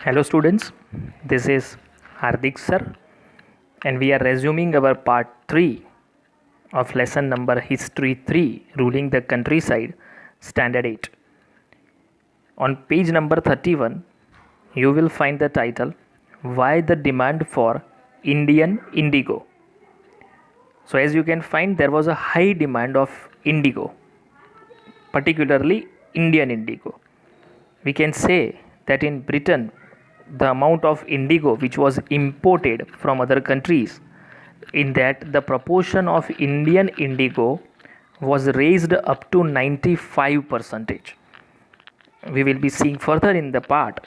Hello students, this is Hardik sir and we are resuming our part 3 of lesson number history 3 ruling the countryside standard 8. On page number 31 you will find the title Why the Demand for Indian Indigo. So as you can find there was a high demand of indigo, particularly Indian indigo. We can say that in Britain the amount of indigo which was imported from other countries, in that the proportion of Indian indigo was raised up to 95 percentage. We will be seeing further in the part,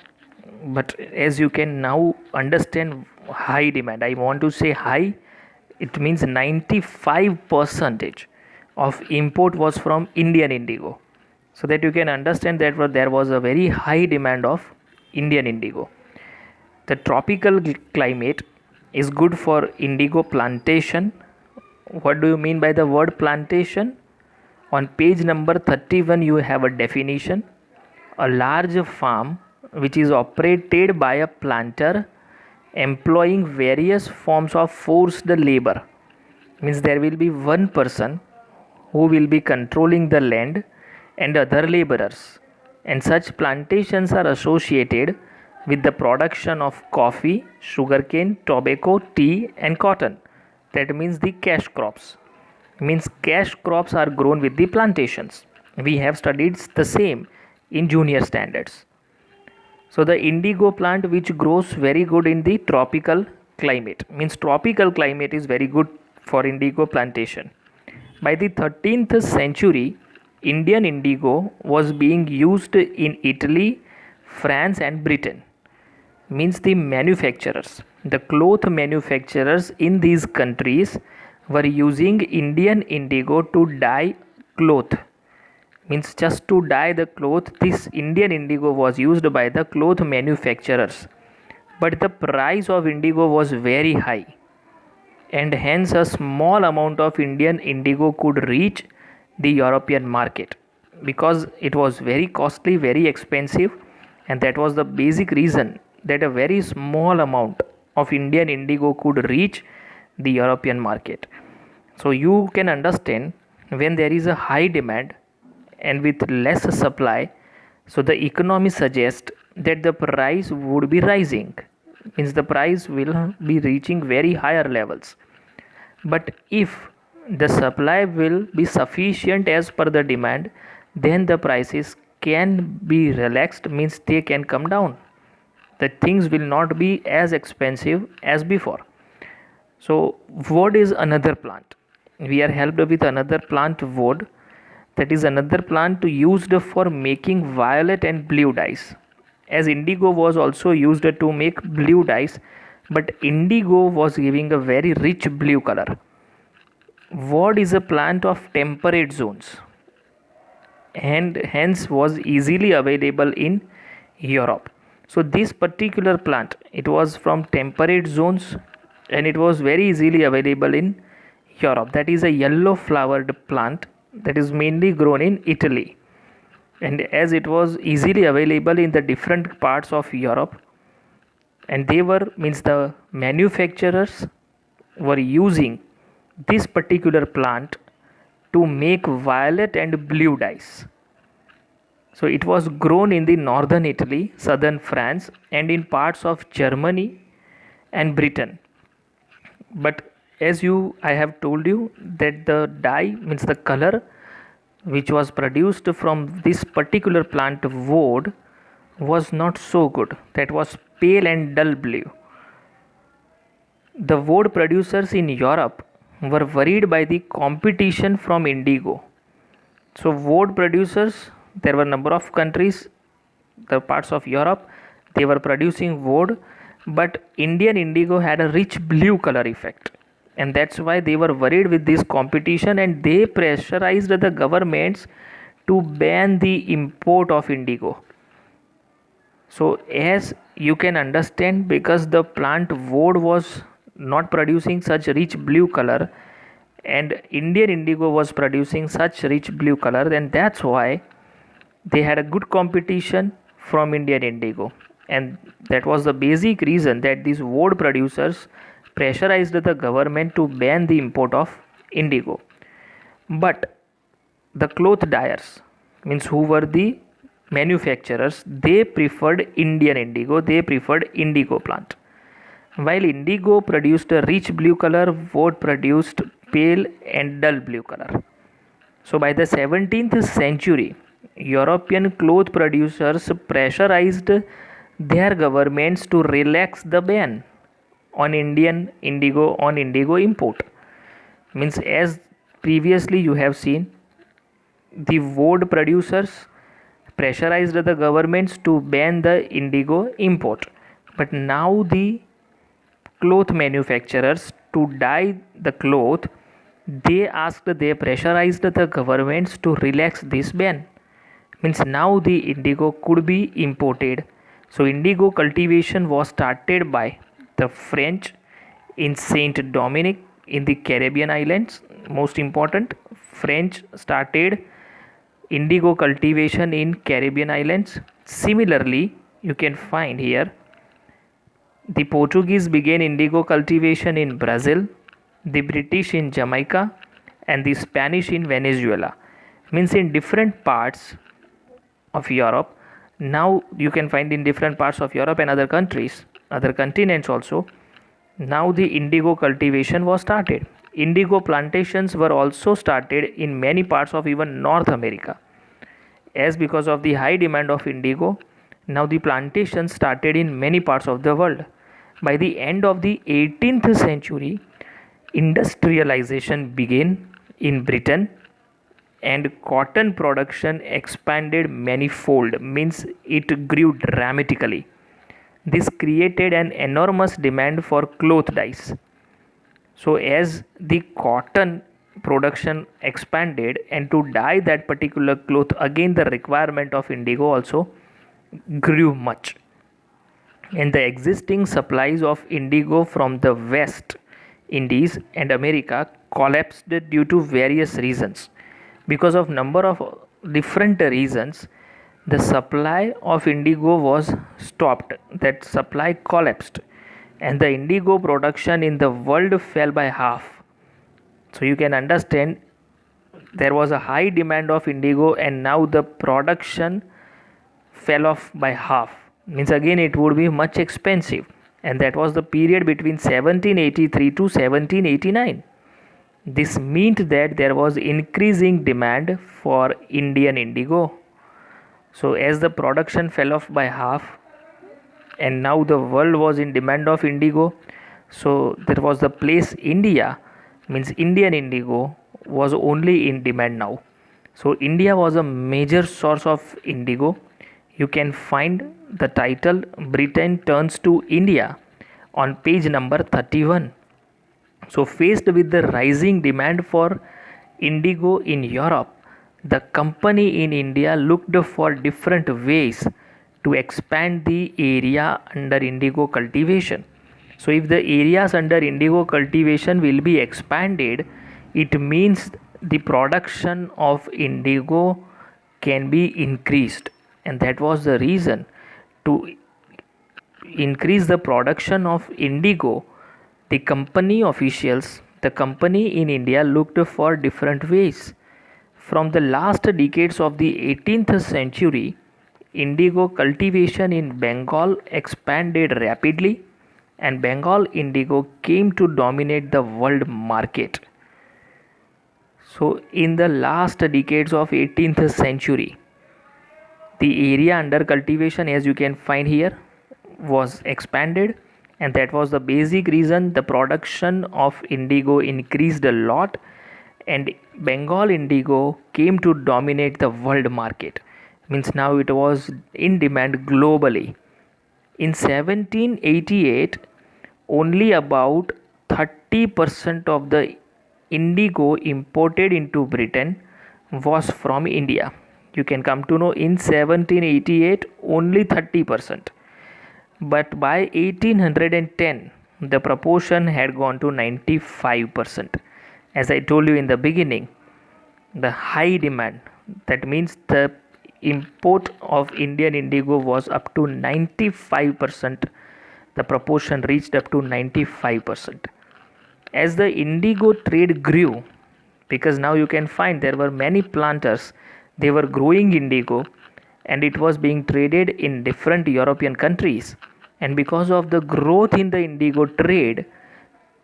but as you can now understand high demand, I want to say high, it means 95 percentage of import was from Indian indigo, so that you can understand that there was a very high demand of Indian indigo. The tropical climate is good for indigo plantation. What do you mean by the word plantation? On page number 31 you have a definition. A large farm which is operated by a planter employing various forms of forced labor. Means there will be one person who will be controlling the land and other laborers, and such plantations are associated with the production of coffee, sugarcane, tobacco, tea and cotton. That means the cash crops. Means cash crops are grown with the plantations. We have studied the same in junior standards. So the indigo plant which grows very good in the tropical climate, means tropical climate is very good for indigo plantation. By the 13th century, Indian indigo was being used in Italy, France and Britain. Means the manufacturers, the cloth manufacturers in these countries were using Indian indigo to dye cloth. Means just to dye the cloth, this Indian indigo was used by the cloth manufacturers, but the price of indigo was very high, and hence a small amount of Indian indigo could reach the European market because it was very costly, very expensive, and that was the basic reason that a very small amount of Indian indigo could reach the European market. So you can understand, when there is a high demand and with less supply, so the economy suggests that the price would be rising, means the price will be reaching very higher levels. But if the supply will be sufficient as per the demand, then the prices can be relaxed, means they can come down. The things will not be as expensive as before. So wood is another plant. We are helped with another plant, wood. That is another plant used for making violet and blue dyes. As indigo was also used to make blue dyes, but indigo was giving a very rich blue color. Wood is a plant of temperate zones and hence was easily available in Europe. So this particular plant, it was from temperate zones and it was very easily available in Europe. That is a yellow flowered plant that is mainly grown in Italy, and as it was easily available in the different parts of Europe, and they were, means the manufacturers were using this particular plant to make violet and blue dyes. So it was grown in the northern Italy, southern France and in parts of Germany and Britain. But as I have told you that the dye, means the color which was produced from this particular plant wood, was not so good. That was pale and dull blue. The wood producers in Europe were worried by the competition from indigo. So wood producers, there were a number of countries, the parts of Europe, they were producing wood, but Indian indigo had a rich blue color effect, and that's why they were worried with this competition, and they pressurized the governments to ban the import of indigo. So as you can understand, because the plant wood was not producing such rich blue color and Indian indigo was producing such rich blue color, then that's why they had a good competition from Indian indigo. and that was the basic reason that these wood producers pressurized the government to ban the import of indigo. But the cloth dyers, means who were the manufacturers, they preferred Indian indigo, they preferred indigo plant. While indigo produced a rich blue color, wood produced pale and dull blue color. So by the 17th century, European cloth producers pressurized their governments to relax the ban on indigo import. Means, as previously you have seen, the wood producers pressurized the governments to ban the indigo import. But now the cloth manufacturers to dye the cloth, they pressurized the governments to relax this ban. Means now the indigo could be imported. So indigo cultivation was started by the French in Saint Dominic in the Caribbean islands. Most important, French started indigo cultivation in Caribbean islands. Similarly, you can find here the Portuguese began indigo cultivation in Brazil, the British in Jamaica, and the Spanish in Venezuela. Means in different parts of Europe. Now you can find in different parts of Europe and other countries, other continents also. Now the indigo cultivation was started. Indigo plantations were also started in many parts of even North America. As because of the high demand of indigo, now the plantations started in many parts of the world. By the end of the 18th century, industrialization began in Britain and cotton production expanded manifold, means it grew dramatically. This created an enormous demand for cloth dyes. So as the cotton production expanded, and to dye that particular cloth, again the requirement of indigo also grew much, and the existing supplies of indigo from the West Indies and America collapsed due to various reasons. Because of number of different reasons, the supply of indigo was stopped, that supply collapsed, and the indigo production in the world fell by half. So you can understand, there was a high demand of indigo and now the production fell off by half. Means again it would be much expensive, and that was the period between 1783 to 1789. This meant that there was increasing demand for Indian indigo. So as the production fell off by half and now the world was in demand of indigo, so there was the place India, means Indian indigo was only in demand now. So India was a major source of indigo. You can find the title Britain Turns to India on page number 31. So faced with the rising demand for indigo in Europe, the company in India looked for different ways to expand the area under indigo cultivation. So if the areas under indigo cultivation will be expanded, it means the production of indigo can be increased, and that was the reason to increase the production of indigo. The company officials, the company in India looked for different ways. From the last decades of the 18th century, indigo cultivation in Bengal expanded rapidly, and Bengal indigo came to dominate the world market. So in the last decades of 18th century, the area under cultivation, as you can find here, was expanded, and that was the basic reason the production of indigo increased a lot, and Bengal indigo came to dominate the world market. Means now it was in demand globally. In 1788, only about 30% of the indigo imported into Britain was from India. You can come to know in 1788 only 30%. But by 1810, the proportion had gone to 95%. As I told you in the beginning, the high demand, that means the import of Indian indigo was up to 95%. The proportion reached up to 95%. As the indigo trade grew, because now you can find there were many planters, they were growing indigo and it was being traded in different European countries. And because of the growth in the indigo trade,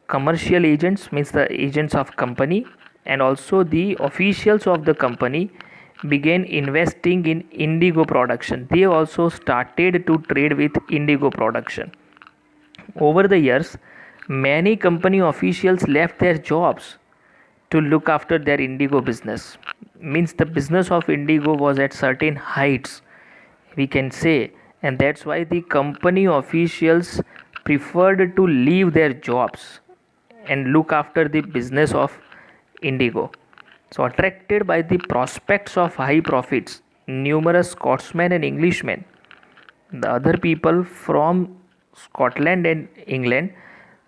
commercial agents, means the agents of company, and also the officials of the company began investing in indigo production. They also started to trade with indigo production. Over the years, many company officials left their jobs to look after their indigo business. Means the business of indigo was at certain heights, we can say, and that's why the company officials preferred to leave their jobs and look after the business of indigo. So, attracted by the prospects of high profits, numerous Scotsmen and Englishmen, the other people from Scotland and England,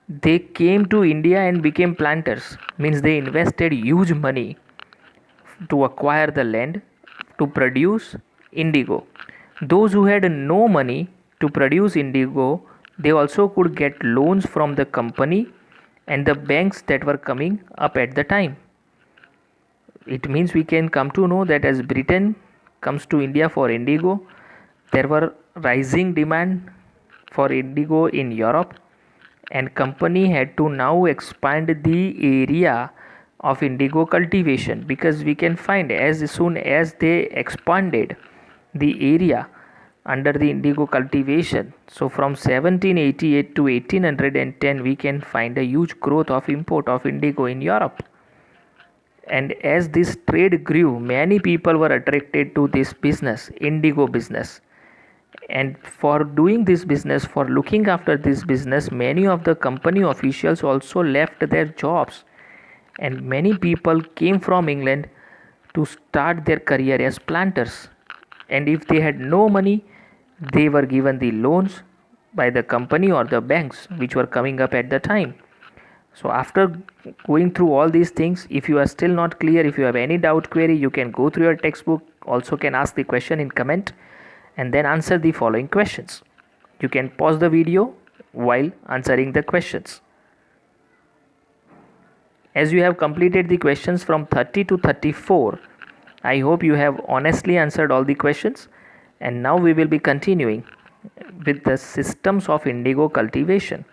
they came to India and became planters. Means they invested huge money to acquire the land to produce indigo. Those who had no money to produce indigo, they also could get loans from the company and the banks that were coming up at the time. It means we can come to know that as Britain comes to India for indigo, there were rising demand for indigo in Europe, and company had to now expand the area of indigo cultivation, because we can find as soon as they expanded the area under the indigo cultivation, so from 1788 to 1810 we can find a huge growth of import of indigo in Europe. And as this trade grew, many people were attracted to this business, indigo business. And for doing this business, for looking after this business, many of the company officials also left their jobs, and many people came from England to start their career as planters. And if they had no money, they were given the loans by the company or the banks which were coming up at the time. So after going through all these things, if you are still not clear, if you have any doubt query, you can go through your textbook, also can ask the question in comment and then answer the following questions. You can pause the video while answering the questions. As you have completed the questions from 30 to 34, I hope you have honestly answered all the questions, and now we will be continuing with the systems of indigo cultivation.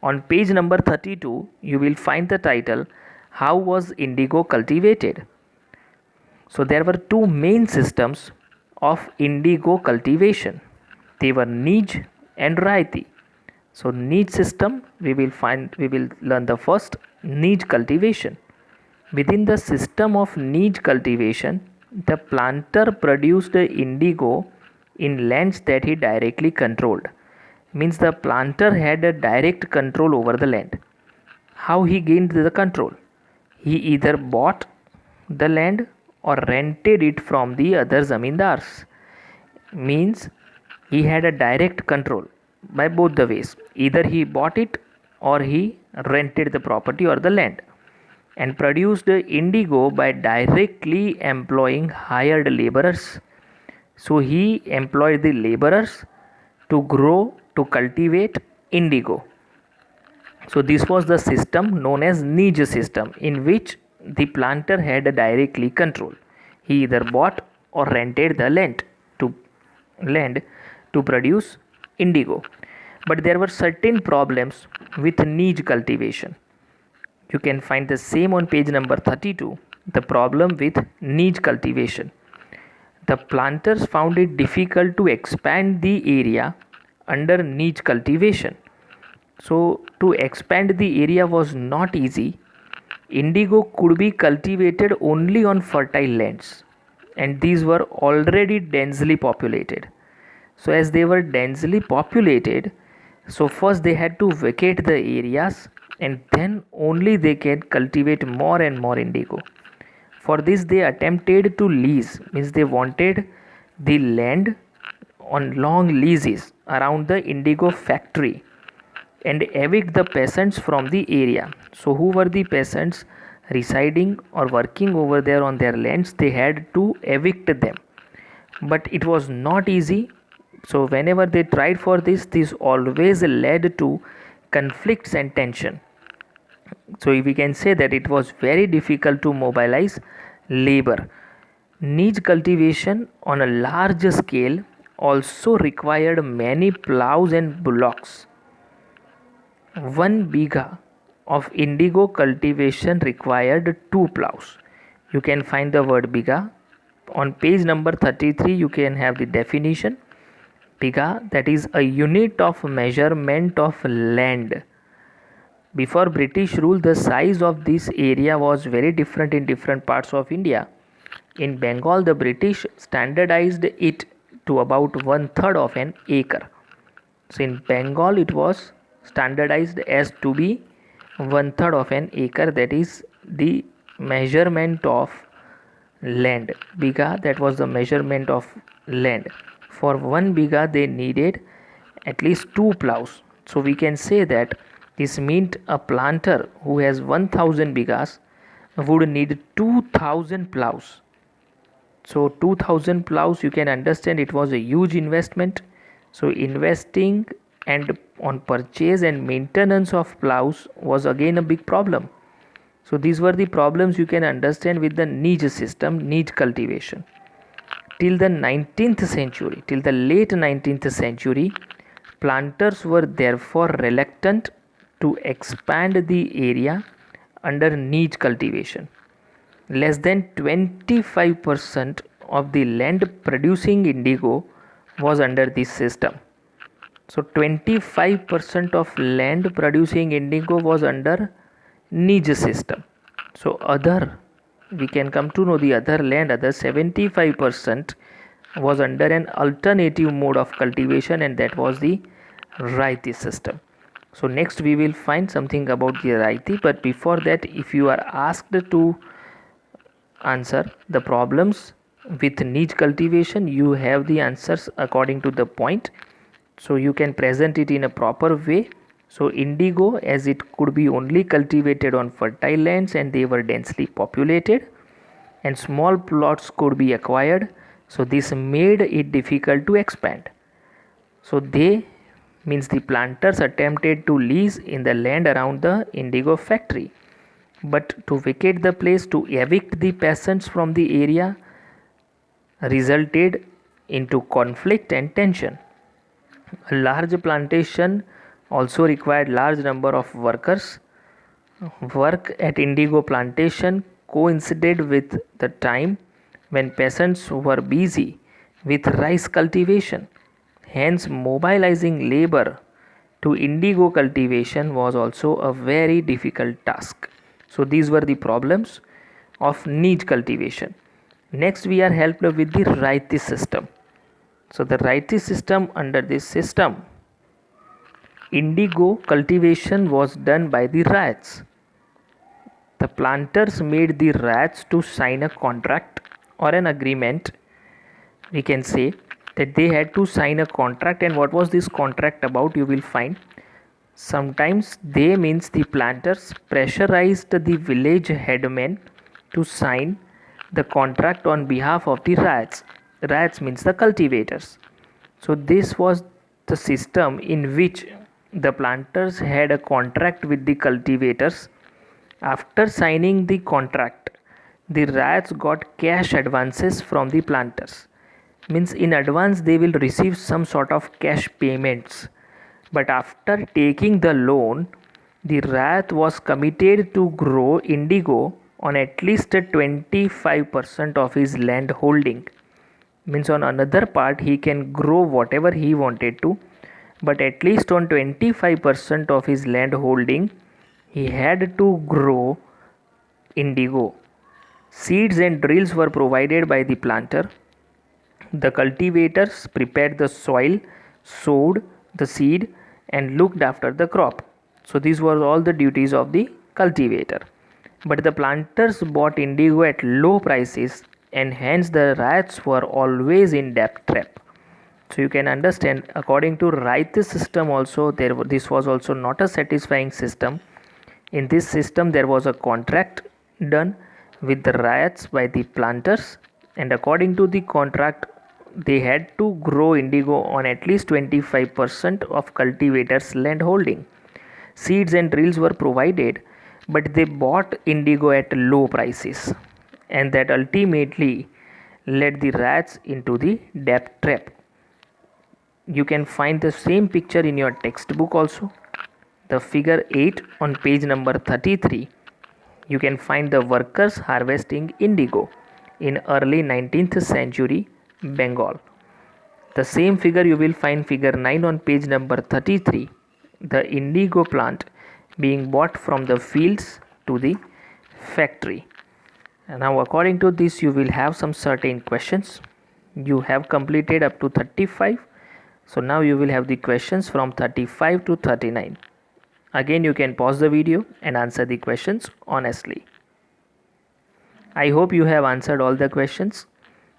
On page number 32, you will find the title, How was indigo cultivated? So there were two main systems of indigo cultivation. They were Nij and Raiti. So Nij system, we will learn the first, Nij cultivation. Within the system of Nij cultivation, the planter produced the indigo in lands that he directly controlled. Means the planter had a direct control over the land. How he gained the control? He either bought the land or rented it from the other zamindars. Means he had a direct control by both the ways. Either he bought it or he rented the property or the land, and produced the indigo by directly employing hired laborers. So he employed the laborers to grow, to cultivate indigo. So this was the system known as Nij system, in which the planter had a directly control. He either bought or rented the land to produce indigo. But there were certain problems with Nij cultivation. You can find the same on page number 32, the problem with Nij cultivation. The planters found it difficult to expand the area under Nij cultivation. So to expand the area was not easy. Indigo could be cultivated only on fertile lands, and these were already densely populated. So as they were densely populated, so first they had to vacate the areas, and then only they can cultivate more and more indigo. For this they attempted to lease, means they wanted the land on long leases around the indigo factory and evict the peasants from the area. So who were the peasants residing or working over there on their lands, they had to evict them. but it was not easy. So whenever they tried for this always led to conflicts and tension. So we can say that it was very difficult to mobilize labor. Niche cultivation on a large scale also required many plows and bullocks. 1 bigha of indigo cultivation required 2 plows. You can find the word bigha. On page number 33, you can have the definition. Bigha, that is a unit of measurement of land. Before British rule, the size of this area was very different in different parts of India. In Bengal, the British standardized it to about 1/3 of an acre. So in Bengal, it was standardized as to be 1/3 of an acre, that is the measurement of land. Bigha, that was the measurement of land. For 1 bigha, they needed at least 2 plows. So we can say that this meant a planter who has 1000 bighas would need 2000 plows. So 2000 plows, you can understand it was a huge investment. So investing and on purchase and maintenance of plows was again a big problem. So these were the problems you can understand with the niche system, niche cultivation. Till the 19th century, till the late 19th century, planters were therefore reluctant to expand the area under niche cultivation. Less than 25% of the land producing indigo was under this system. So 25% of land producing indigo was under niche system. So other, we can come to know the other land, other 75% was under an alternative mode of cultivation, and that was the Raiti system. So next we will find something about the Raiti, but before that, if you are asked to answer the problems with niche cultivation, you have the answers according to the point, so you can present it in a proper way. So indigo, as it could be only cultivated on fertile lands and they were densely populated and small plots could be acquired, so this made it difficult to expand. So they, means the planters, attempted to lease in the land around the indigo factory, but to vacate the place, to evict the peasants from the area, resulted into conflict and tension. A large plantation also required large number of workers. Work at indigo plantation coincided with the time when peasants were busy with rice cultivation. Hence, mobilizing labor to indigo cultivation was also a very difficult task. So these were the problems of niche cultivation. Next, we are helped with the Raiti system. So the Raiti system, under this system, indigo cultivation was done by the rats. The planters made the rats to sign a contract or an agreement. We can say that they had to sign a contract, and what was this contract about, you will find. Sometimes they, means the planters, pressurized the village headmen to sign the contract on behalf of the rats. Rats means the cultivators. So this was the system in which the planters had a contract with the cultivators. After signing the contract, the rats got cash advances from the planters. Means in advance they will receive some sort of cash payments. But after taking the loan, the rat was committed to grow indigo on at least 25% of his land holding. Means on another part he can grow whatever he wanted to, but at least on 25% of his land holding he had to grow indigo. Seeds and drills were provided by the planter. The cultivators prepared the soil, sowed the seed, and looked after the crop. So these were all the duties of the cultivator. But the planters bought indigo at low prices, and hence the rats were always in debt trap. So you can understand, according to Raiti system also, this was also not a satisfying system. In this system there was a contract done with the rats by the planters, and according to the contract they had to grow indigo on at least 25% of cultivators' land holding. Seeds and drills were provided, but they bought indigo at low prices, and that ultimately led the rats into the debt trap. You can find the same picture in your textbook also. The figure 8 on page number 33, you can find the workers harvesting indigo in early 19th century Bengal. The same figure you will find figure 9 on page number 33, the indigo plant being bought from the fields to the factory. And now according to this you will have some certain questions. You have completed up to 35. So now you will have the questions from 35 to 39. Again you can pause the video and answer the questions honestly. I hope you have answered all the questions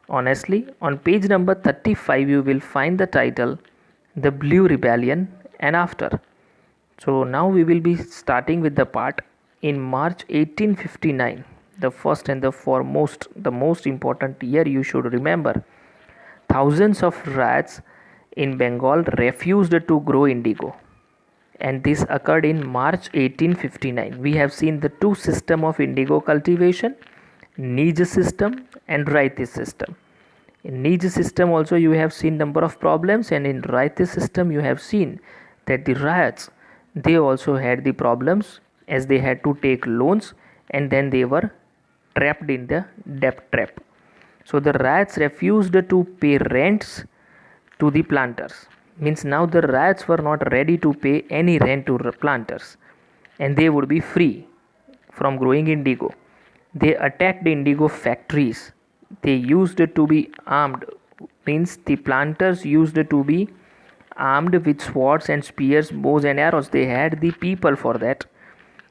honestly. On page number 35 you will find the title The Blue Rebellion and After. So now we will be starting with the part in March 1859, the first and the most important year you should remember. Thousands of rats in Bengal refused to grow indigo, and this occurred in March 1859. We have seen the two systems of indigo cultivation, Nij system and Raiti system. In Nij system also you have seen number of problems, and in Raiti system you have seen that the rats, they also had the problems as they had to take loans and then they were trapped in the debt trap. So the rats refused to pay rents to the planters. Means now the rats were not ready to pay any rent to planters, and they would be free from growing indigo. They attacked the indigo factories. They used to be armed, means the planters used to be armed with swords and spears, bows and arrows. They had the people for that.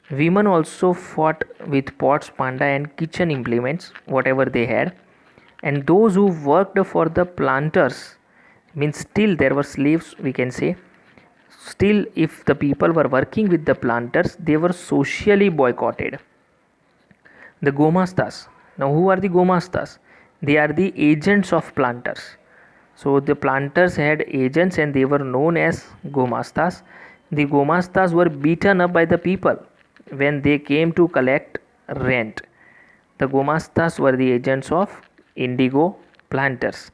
Women also fought with pots, panda and kitchen implements, whatever they had. And those who worked for the planters, means still there were slaves, we can say. Still, if the people were working with the planters, they were socially boycotted. The Gomastas. Now who are the Gomastas? They are the agents of planters. So the planters had agents and they were known as Gomastas. The Gomastas were beaten up by the people when they came to collect rent. The Gomastas were the agents of indigo planters.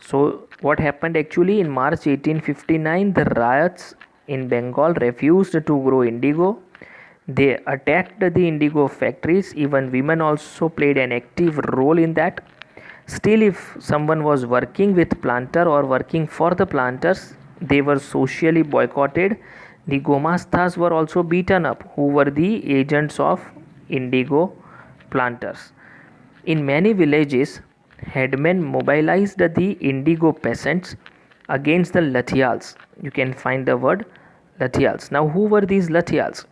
So what happened actually in March 1859, the riots in Bengal refused to grow indigo. They attacked the indigo factories. Even women also played an active role in that. Still, if someone was working with planter or working for the planters, they were socially boycotted. The Gomastas were also beaten up, who were the agents of indigo planters. In many villages, headmen mobilized the indigo peasants against the Lathials. You can find the word Lathials. Now who were these Lathials?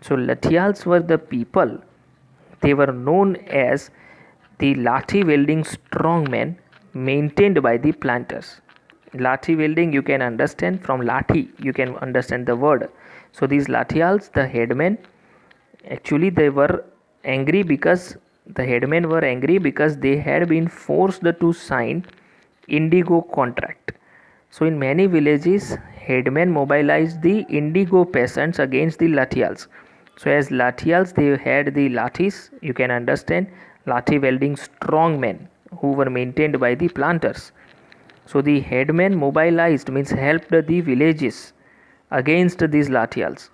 So Lathials were the people, they were known as the lathi wielding strongmen maintained by the planters. Lathi wielding, you can understand from lathi, you can understand the word. So these Lathials, the headmen, actually they were angry because the headmen were angry because they had been forced to sign indigo contract. So in many villages, headmen mobilized the indigo peasants against the Lathials. So as Lathials, they had the lathis, you can understand, lathi wielding strong men who were maintained by the planters. So the headmen mobilized, means helped the villages against these Lathials.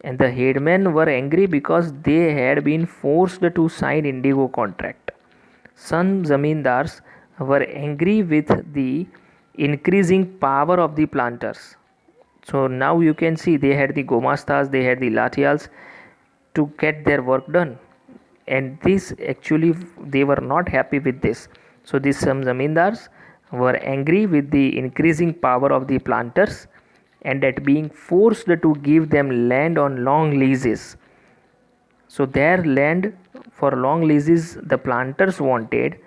And the headmen were angry because they had been forced to sign indigo contract. Some zamindars were angry with the increasing power of the planters. So now you can see they had the Gomastas, they had the Lathials to get their work done, and this actually they were not happy with this. So these some zamindars were angry with the increasing power of the planters and at being forced to give them land on long leases. So their land for long leases the planters wanted,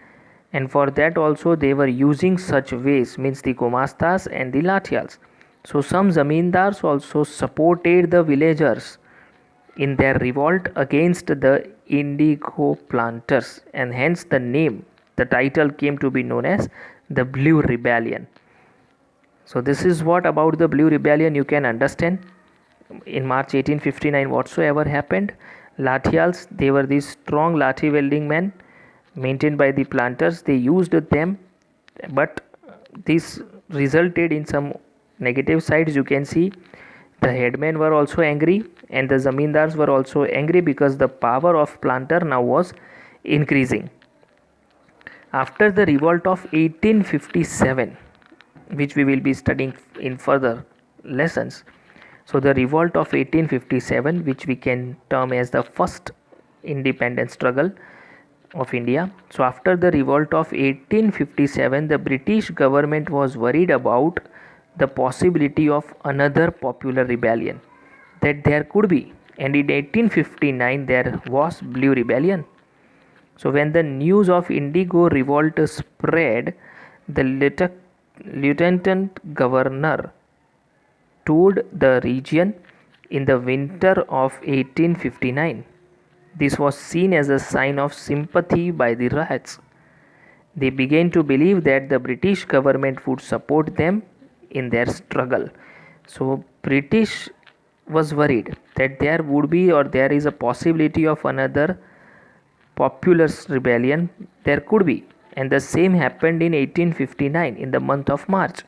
and for that also they were using such ways, means the Gomastas and the Lathials. So some zamindars also supported the villagers in their revolt against the indigo planters, and hence the name, the title came to be known as the Blue Rebellion. So this is what about the Blue Rebellion you can understand. In March 1859 whatsoever happened, Lathials, they were these strong lathi wielding men maintained by the planters. They used them, but this resulted in some negative sides. You can see the headmen were also angry and the zamindars were also angry because the power of planter now was increasing. After the revolt of 1857, which we will be studying in further lessons, so the revolt of 1857, which we can term as the first independence struggle of India. So after the revolt of 1857, the British government was worried about the possibility of another popular rebellion that there could be, and in 1859 there was Blue Rebellion. So when the news of Indigo revolt spread, the lieutenant governor toured the region in the winter of 1859. This was seen as a sign of sympathy by the riots. They began to believe that the British government would support them in their struggle. So British was worried that there would be or there is a possibility of another popular rebellion. There could be, and the same happened in 1859 in the month of March.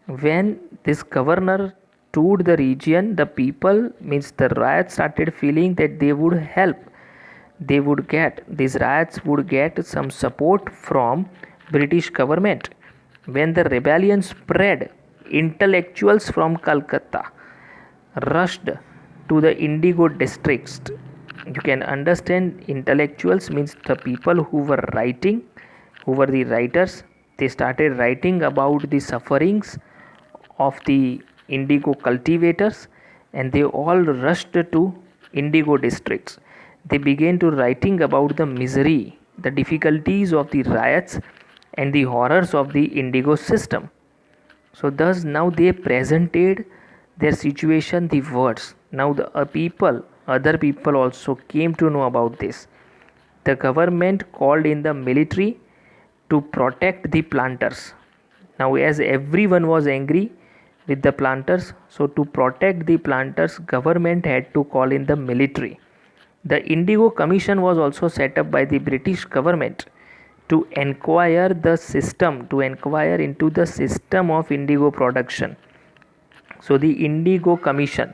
When this governor toured the region, the people, means the riots, started feeling that they would help, they would get, these riots would get some support from British government. When the rebellion spread, intellectuals from Calcutta rushed to the Indigo districts. You can understand, intellectuals means the people who were writing, who were the writers. They started writing about the sufferings of the indigo cultivators, and they all rushed to indigo districts. They began to writing about the misery, the difficulties of the riots and the horrors of the indigo system. So thus now they presented their situation, the words. Now the other people also came to know about this. The government called in the military to protect the planters. Now as everyone was angry with the planters, so to protect the planters, government had to call in the military. The Indigo Commission was also set up by the British government to inquire into the system of indigo production. So the Indigo Commission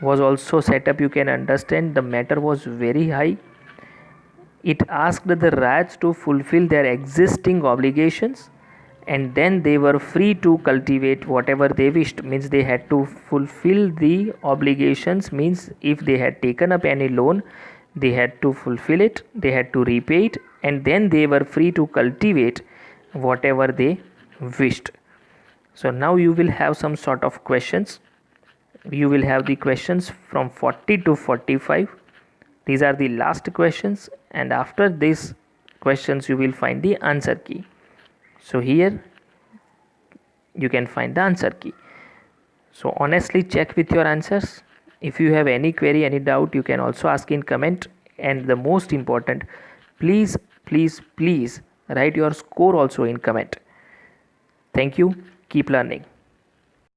was also set up. You can understand the matter was very high. It asked the riots to fulfill their existing obligations, and then they were free to cultivate whatever they wished. Means they had to fulfill the obligations, means if they had taken up any loan, they had to fulfill it, they had to repay it, and then they were free to cultivate whatever they wished. So now you will have some sort of questions. You will have the questions from 40 to 45. These are the last questions, and after these questions you will find the answer key. So here you can find the answer key. So honestly check with your answers. If you have any query, any doubt, you can also ask in comment. And the most important, please write your score also in comment. Thank you. Keep learning.